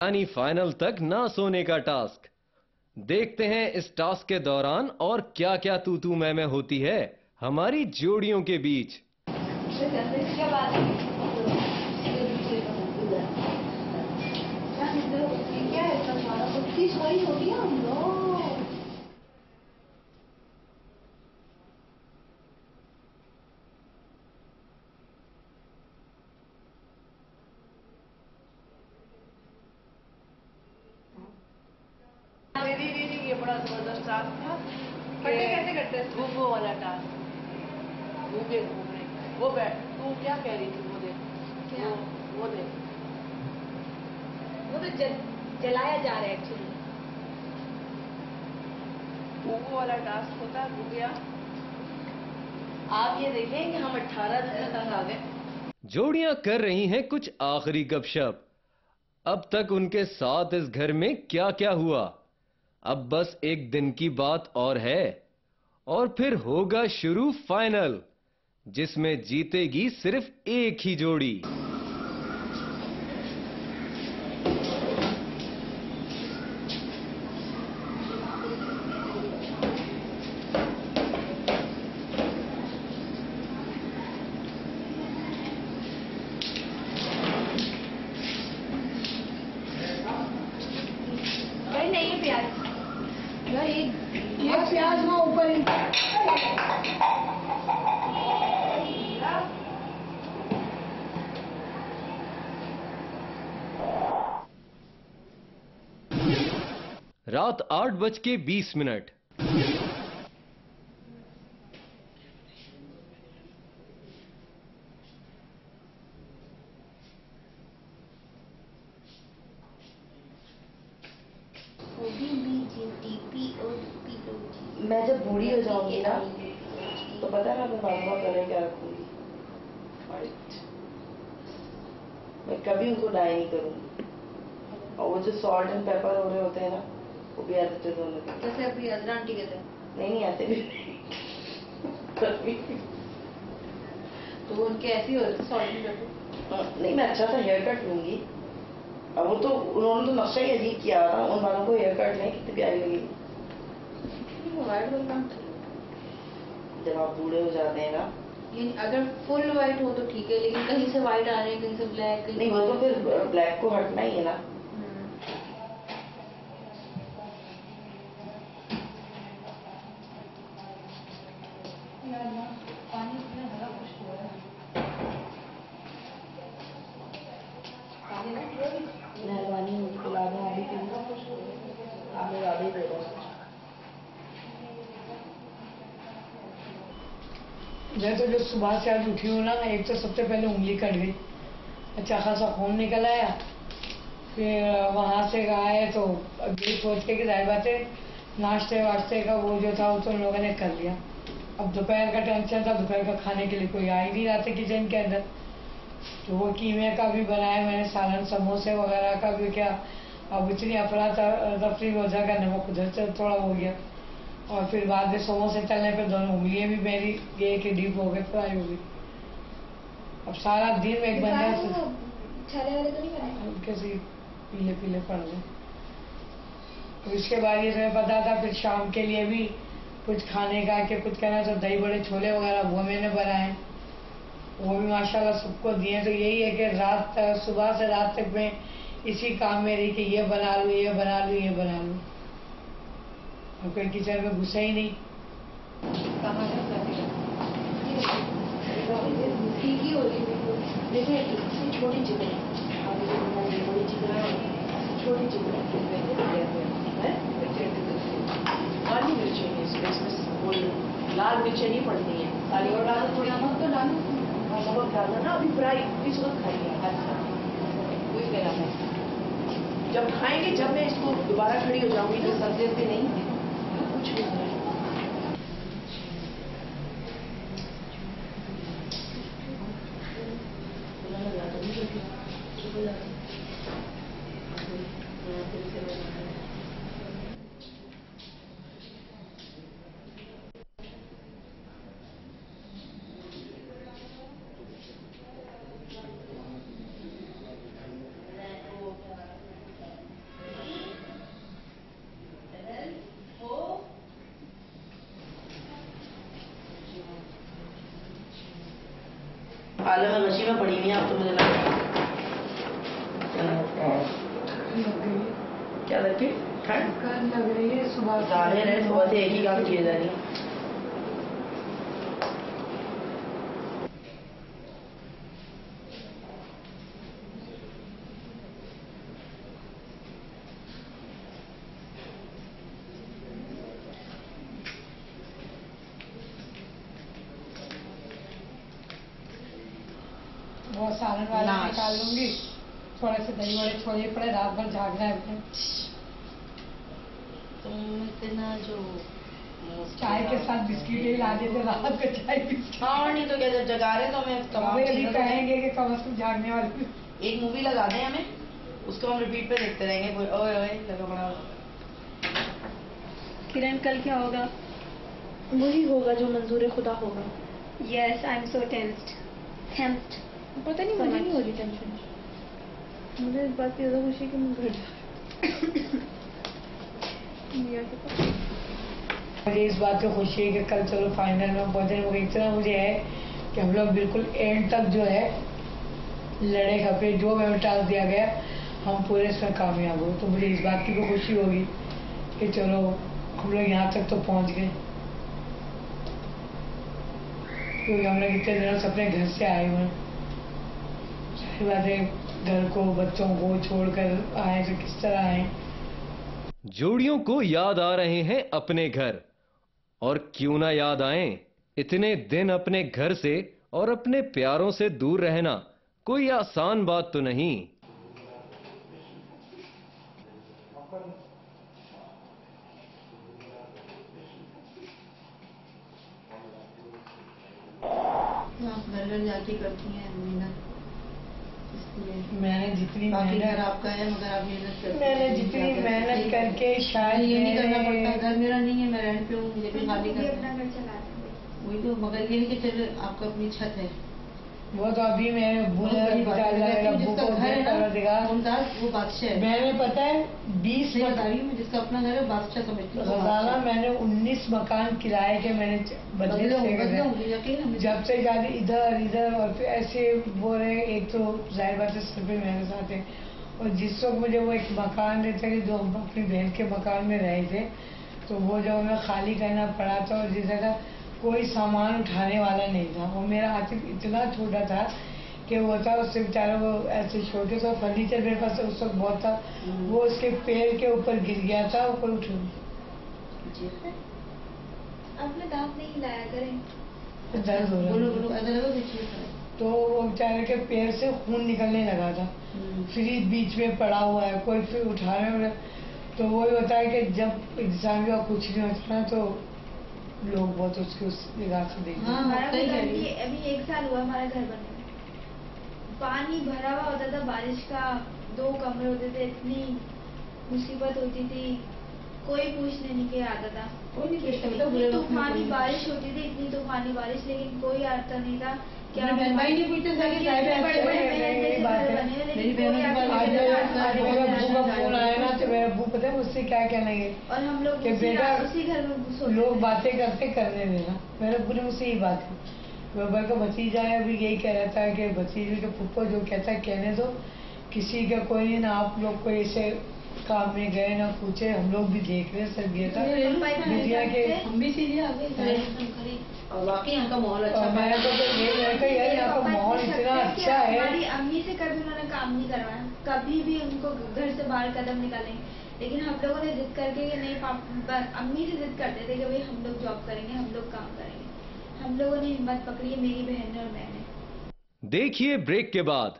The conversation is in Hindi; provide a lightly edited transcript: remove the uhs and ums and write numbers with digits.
यानी फाइनल तक ना सोने का टास्क। देखते हैं इस टास्क के दौरान और क्या क्या तू तू मैं होती है हमारी जोड़ियों के बीच। क्या बात है? क्या है इतना सारा कुछ वही होती है हम लोग। दीदी ये बड़ा जबरदस्त टास्क था। कैसे करते हैं? वो वाला टास्क घूमे घूमने वो बैठ तू क्या कह रही थी वो देख क्या? वो देख वो तो जलाया जा रहा है एक्चुअली। वो वाला टास्क होता है गया। आप ये देखें कि हम 18 दिन तक आ गए। जोड़ियां कर रही हैं कुछ आखिरी गपशप। अब तक उनके साथ इस घर में क्या क्या हुआ, अब बस एक दिन की बात और है और फिर होगा शुरू फाइनल जिसमें जीतेगी सिर्फ एक ही जोड़ी। नहीं प्याज यार, ये प्याज वहाँ ऊपर ही। रात 8:20। मैं जब बूढ़ी हो जाऊंगी ना तो पता है मैं बाबा करे क्या रखूंगी। मैं कभी उनको डाई नहीं करूंगी और वो जो सॉल्ट एंड पेपर हो रहे होते हैं ना वो भी आते दोनों के। जैसे अभी अजरा आंटी कहते हैं नहीं आते भी तो उनके ऐसे ही होते सॉल्ट एंड पेपर। नहीं मैं अच्छा सा हेयर कट लूंगी। अब वो तो उन्होंने तो नक्शा ही अजीब किया था उन वालों को हेयर कट नहीं कितनी प्यारी लगेगी जब आप बूढ़े हो जाते हैं ना। अगर फुल व्हाइट हो तो ठीक है, लेकिन कहीं से व्हाइट आ रहे हैं कहीं से ब्लैक। नहीं वो तो फिर ब्लैक को हटना ही है ना। पानी इतना ज़्यादा खुश्क हो रहा है। मेहरबानी होगी पिला दें अभी के लिए। आपने ज़्यादा ही दे रहे। मैं तो जो सुबह से आज उठी हूँ ना, एक तो सबसे पहले उंगली कट गई, अच्छा खासा खून निकल आया। फिर वहाँ से आए तो अभी सोच के कि जाहिर बात है नाश्ते वाश्ते का वो जो था वो तो उन लोगों ने कर लिया। अब दोपहर का टेंशन था, दोपहर का खाने के लिए कोई आ ही नहीं रहा था किचन के अंदर, तो वो कीमे का भी बनाया मैंने, सालन समोसे वगैरह का भी क्या। अब इतनी अफरा तफरी हो जाएगा, नमक उधर से थोड़ा हो गया और फिर बाद में समोसे तलने पे दोनों उंगलियां भी मेरी ये कि डीप हो गए, फ्राई हो गई। अब सारा दिन एक बंदा छाले वाले तो नहीं बने? हल्के से पीले पीले पड़ गए। तो इसके बाद ये तुम्हें पता था फिर शाम के लिए भी कुछ खाने का कि कुछ कहना, तो दही बड़े छोले वगैरह वो मैंने बनाए, वो भी माशाल्लाह सबको दिए। तो यही है कि रात तक, सुबह से रात तक मैं इसी काम में रही कि ये बना लूँ ये बना लूँ ये बना लूँ, और कोई किचन में घुसा ही नहीं। ठीक ही हो रही है। देखिए छोटी चिकन बड़ी चिकन छोटी चिकन काली मिर्चें हैं इसमें वो लाल मिर्चें नहीं पड़ती हैं। काली और डालो थोड़ी नमक तो डालो। नमक डालना ना अभी फ्राई इस वक्त खाइए हल्का कोई कहना है। जब खाएंगे जब मैं इसको दोबारा खड़ी हो जाऊंगी तो सब्जी से नहीं कुछ भी नहीं। मसाले में नशी में पड़ी हुई है, अब तो मुझे लग रहा है क्या लगती है ठंड लग रही है। सुबह जाहिर है सुबह से एक ही काम किए जा रही है। बहुत सालन वाला निकाल लूंगी, थोड़े से दही वड़े छोड़े पड़े, रात भर जागना है। तुम इतना जो चाय के साथ बिस्किट ही ला देते, रात को चाय बिस्किट। हाँ नहीं तो क्या, जब जगा रहे तो हमें तमाम भी चीज़ों को- कहेंगे कि कम से कम जागने वाले। एक मूवी लगा दें हमें, उसको हम रिपीट पे देखते रहेंगे। ओए ओए लगा बड़ा। किरण कल क्या होगा? वही होगा जो मंजूर खुदा होगा। Yes, I am so tensed. पता नहीं, मुझे नहीं हो रही टेंशन। मुझे इस बात की ज़्यादा खुशी है कि मैं घर जा मियां के पास। मुझे इस बात की खुशी है कि कल चलो फाइनल में पहुंचे। मुझे इतना मुझे है कि हम लोग बिल्कुल एंड तक जो है लड़े खपे, जो हमें टास्क दिया गया हम पूरे इसमें कामयाब हो। तो मुझे इस बात की भी खुशी होगी कि चलो हम लोग यहाँ तक तो पहुंच गए, क्योंकि हम लोग इतने दिनों से अपने घर से आए हुए हैं। सारी बातें घर को बच्चों को छोड़कर आए तो किस तरह आए। जोड़ियों को याद आ रहे हैं अपने घर, और क्यों ना याद आए। इतने दिन अपने घर से और अपने प्यारों से दूर रहना कोई आसान बात तो नहीं। आप घर घर जाके करती हैं मेहनत, इसलिए मैंने जितनी बाकी घर मेहनत आपका है, मगर आप मेहनत करती हैं। मैंने जितनी मेहनत करके शायद ये नहीं करना पड़ता। मैंने- घर मेरा नहीं है, मैं रेंट पे हूँ, मुझे भी खाली करना है। अपना घर चलाते हैं। वही तो, मगर ये नहीं कि चलो आपका अपनी छत है। वो तो अभी मेरे बहुत बड़ी बात है। कहती हूँ, जिसका घर है ना मुमताज, वो बादशाह है। मैंने पता है 20 सही बता रही हूँ मैं, जिसका अपना घर है बादशाह समझती हूँ। वो रोजाना बादशाह है। मैंने 19 मकान किराए के मैंने बदले बदले थे बदले घर। होंगे, यकीन है मुझे। जब से जाते इधर इधर और फिर ऐसे वो रहे। एक तो जाहिर बात है सिर्फ मेरे साथ है, और जिस वक्त मुझे वो एक मकान देते थे, जो हम अपनी बहन के मकान में रहे थे, तो वो जब हमें खाली करना पड़ा था, और जिस जगह कोई सामान उठाने वाला नहीं था, और मेरा आतिफ इतना छोटा था कि वो था उससे बेचारा वो ऐसे छोटे सा फर्नीचर मेरे पास उस वक्त बहुत था, वो उसके पैर के ऊपर गिर गया था, ऊपर उठ गया। अपने दांत नहीं लाया करें। दर्द हो रहा बोलो था। बोलो, ऐसा लगा कुछ नहीं था। तो वो बेचारे के पैर से खून निकलने लगा था, फ्रिज बीच में पड़ा हुआ है, कोई फिर उठाने में। तो वही होता है कि जब इंसान का कुछ नहीं होता ना, तो लोग बहुत उसकी उस निगाह से देखते हैं। हाँ, हमारा सही कह घर रही भी है। अभी 1 साल हुआ हमारा घर बने। पानी भरा हुआ होता था बारिश का, 2 कमरे होते थे, इतनी मुसीबत होती थी, कोई पूछने नहीं के आता था। कोई नहीं पूछता बेटा, इतनी बुरे वक्त में तूफानी कोई नहीं बारिश होती थी, इतनी तूफानी बारिश, लेकिन कोई आता नहीं था। मेरे बहन भाई नहीं पूछते थे कि साहिब ऐसे बड़े बड़े है, बहन यही जैसे बात घर है। बने हैं, मेरी लेकिन बहनों कोई के आता पास नहीं आज था। मेरे हमारे अब्बू घर का फोन आया ना, तो मेरे अब्बू पता है मुझसे क्या कहने लगे और हम लोग कि बेटा उसी घर में सोते लोग थे। बातें करते करने देना। मेरे अब्बू ने मुझसे यही बात की। मेरे भाई का भतीजा है, अभी यही कह रहा था कि भतीजे के पुप्पो जो कहता है कहने दो, किसी का कोई नहीं ना, आप लोग कोई ऐसे काम में गए ना पूछे, हम लोग भी देख रहे सर गया था बिटिया के। हम भी इसीलिए आ गए। और वाकई यहाँ का माहौल अच्छा और मैंने तो ये कहता यार यहाँ का माहौल इतना अच्छा है। हमारी अम्मी से कभी उन्होंने काम नहीं करवाया, कभी भी उनको घर से बाहर कदम निकालेंगे, लेकिन हम लोगों ने जिद करके कि नहीं, पापा अम्मी से जिद करते थे कि भाई हम लोग जॉब करेंगे, हम लोग काम करेंगे। हम लोगों ने हिम्मत पकड़ी है, मेरी बहन ने और मैंने। देखिए ब्रेक के बाद